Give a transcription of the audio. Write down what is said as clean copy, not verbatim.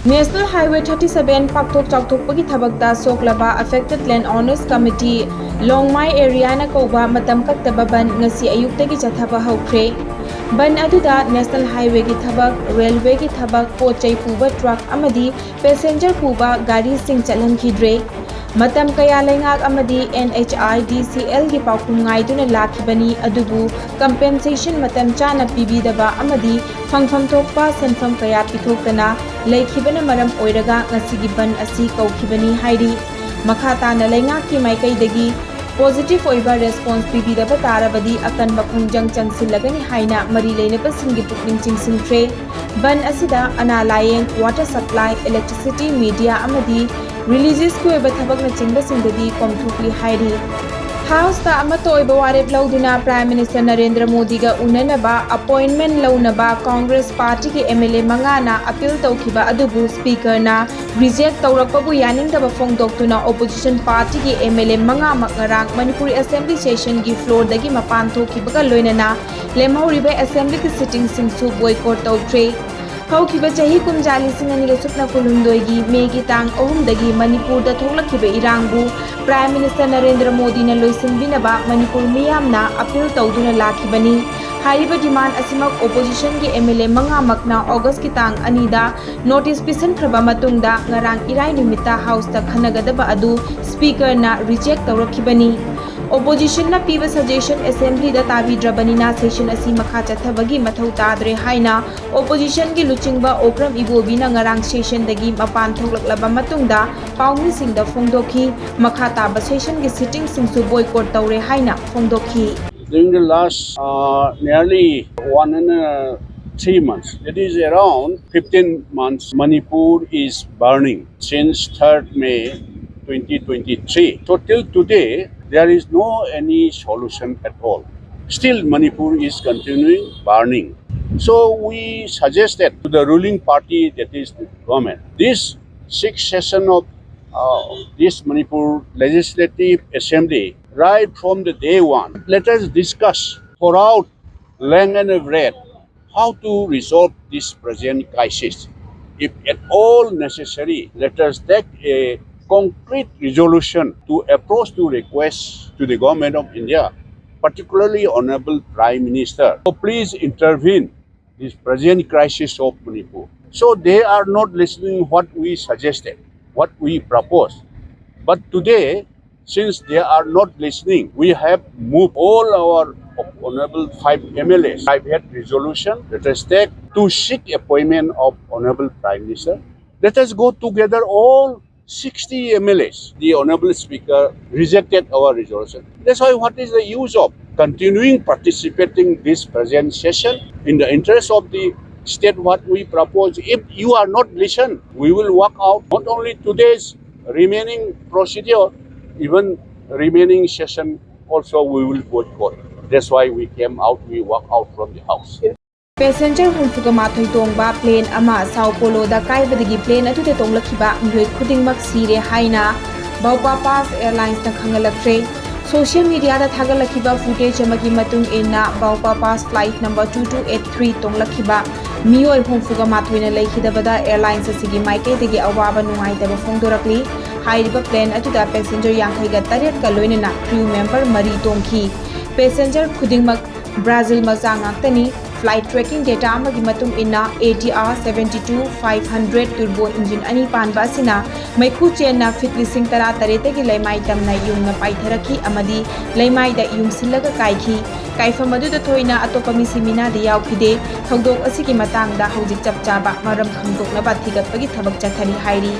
National Highway 37 Paktok Chakthokpagi Thabakta Soklaba Affected Land Owners Committee Longmai Area na kauba matam kaktaba ban ngasi ayuktagi chathaba haukhre. Ban aduda National Highway ki thabak, Railway ki thabak, pochai puba truck amadi passenger puba gari sing chalhankhidre. Matam kaya lengak amadi NHIDCL gi paukum ngaiduna lakhibani adubu compensation matam chana pibidaba amadi phangpham thokpa senpham kaya pithoktana lekhibana maram oiraga ngasigi ban asi kaukhibani hairi. Makha tana lengak ki maikaidagi positive oiba response pibidaba tarabadi akanba khongjang changsilagani haina mari leinaba singi pukning chingsintre. Ban asida ana layeng water supply electricity media amadi religious ko iba thabak na chingba singdadi komthukli hairi. House ta amato iba warep lauduna Prime Minister Narendra Modi ga unanaba appointment launaba Congress Party ki MLA mangana appeal tawkhiba adubu speaker na reject tawrakpabu yaningdaba phongdoktuna opposition party ki MLA manga makarang Manipuri Assembly session ki floor dagi mapan thokhibaga loinana lemhoriba assembly ki sitting singsu boycott tawkre. Haukiba chahi kumjali singaniga supna kulundoigi megi tang ohumdagi Manipur da thoklakhiba irangbu Prime Minister Narendra Modi na loisinbinaba Manipur miyamna appeal tawduna lakhibani. Hariba demand asimak opposition ki MLA manga makna August ki tang anida notice pisan khraba matungda ngarang irai nimita house ta khanagadaba adu speaker na reject tawrakhibani. Opposition na piba suggestion assembly da tabi drabanina session asi makha chathabagi mathau tadre haina opposition gi luchingba okram ibobi na ngarang session dagi mapan thoklaklaba matungda paumi singda phongdokhi makha taba session gi sitting singsu boycott tawre haina phongdokhi. During the last nearly 1.5 months, that is around 15 months, Manipur is burning since 3rd May 2023. So till today, there is no any solution at all. Still, Manipur is continuing burning. So we suggested to the ruling party, that is the government, this 6th session of this Manipur Legislative Assembly, right from the day one, let us discuss throughout length and breadth how to resolve this present crisis. If at all necessary, let us take a concrete resolution to approach to request to the government of India, particularly Honorable Prime Minister, so please intervene this present crisis of Manipur. So they are not listening what we suggested, what we proposed. But today, since they are not listening, we have moved all our Honorable 5 MLAs. I've had resolution, let us take to seek appointment of Honorable Prime Minister. Let us go together all 60 MLAs. The Honorable Speaker rejected our resolution. That's why what is the use of continuing participating this present session in the interest of the state what we propose. If you are not listen, we will walk out not only today's remaining procedure, even remaining session also we will boycott. That's why we came out, we walk out from the house. Passenger humfuga mathoi tongba plane ama Sao Paulo da kaibadagi plane atude tonglakhiba miyoi khudingmak sire haina Baupa Pass Airlines na khangalakre. Social media da thagalakhiba footage amagi matung inna Baupa Pass flight number 2283 tonglakhiba miyoi humfuga mathoi na leikhidabada airlines asigi maike degi awaba nungaitaba phongdorakli. Hairiba plane atuda passenger yankhaiga taret ka loinana crew member mari tongkhi. Passenger khudingmak Brazil maza ngaktani. Flight tracking data amagi matung inna ATR 72-500 turbo engine ani panba asina maikhu chenna fit lising tara taretagi laimai tamna yungna paitharaki amadi laimai da yungsillaga kaikhi kaifam aduda thoina atopa misimina da yaukhide thogdok asigi matangda hojik chapchaba maram khangdokna ba thigatpagi thabak chathari hairi.